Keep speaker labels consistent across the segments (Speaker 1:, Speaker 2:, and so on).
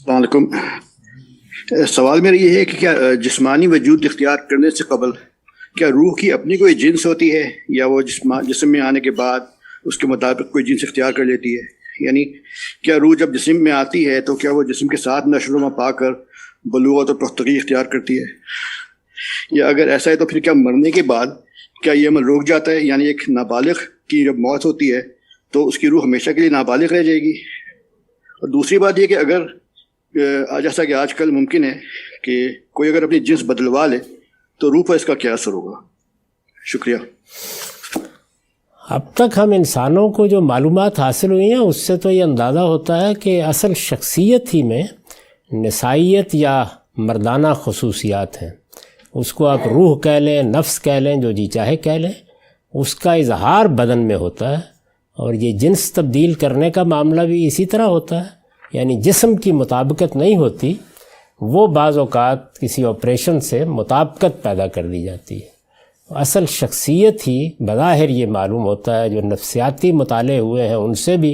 Speaker 1: السلام علیکم. سوال میرا یہ ہے کہ کیا جسمانی وجود اختیار کرنے سے قبل کیا روح کی اپنی کوئی جنس ہوتی ہے، یا وہ جسم میں آنے کے بعد اس کے مطابق کوئی جنس اختیار کر لیتی ہے؟ یعنی کیا روح جب جسم میں آتی ہے تو کیا وہ جسم کے ساتھ نشو و نما پا کر بلوغت اور پختگی اختیار کرتی ہے، یا اگر ایسا ہے تو پھر کیا مرنے کے بعد کیا یہ عمل رک جاتا ہے؟ یعنی ایک نابالغ کی جب موت ہوتی ہے تو اس کی روح ہمیشہ کے لیے نابالغ رہ جائے گی؟ اور دوسری بات یہ کہ اگر جیسا کہ آج کل ممکن ہے کہ کوئی اگر اپنی جنس بدلوا لے تو روح پر اس کا کیا اثر ہوگا؟ شکریہ.
Speaker 2: اب تک ہم انسانوں کو جو معلومات حاصل ہوئی ہیں اس سے تو یہ اندازہ ہوتا ہے کہ اصل شخصیت ہی میں نسائیت یا مردانہ خصوصیات ہیں. اس کو آپ روح کہہ لیں، نفس کہہ لیں، جو جی چاہے کہہ لیں، اس کا اظہار بدن میں ہوتا ہے. اور یہ جنس تبدیل کرنے کا معاملہ بھی اسی طرح ہوتا ہے. یعنی جسم کی مطابقت نہیں ہوتی، وہ بعض اوقات کسی آپریشن سے مطابقت پیدا کر دی جاتی ہے. اصل شخصیت ہی بظاہر یہ معلوم ہوتا ہے، جو نفسیاتی مطالعے ہوئے ہیں ان سے بھی،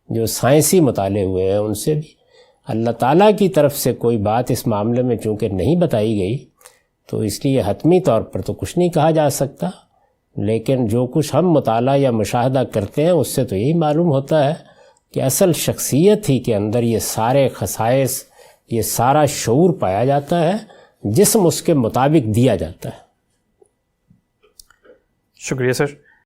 Speaker 2: جو سائنسی مطالعے ہوئے ہیں ان سے بھی. اللہ تعالیٰ کی طرف سے کوئی بات اس معاملے میں چونکہ نہیں بتائی گئی تو اس لیے حتمی طور پر تو کچھ نہیں کہا جا سکتا. لیکن جو کچھ ہم مطالعہ یا مشاہدہ کرتے ہیں اس سے تو یہی معلوم ہوتا ہے کہ اصل شخصیت ہی کے اندر یہ سارے خصائص، یہ سارا شعور پایا جاتا ہے، جسم اس کے مطابق دیا جاتا ہے.
Speaker 3: شکریہ سر.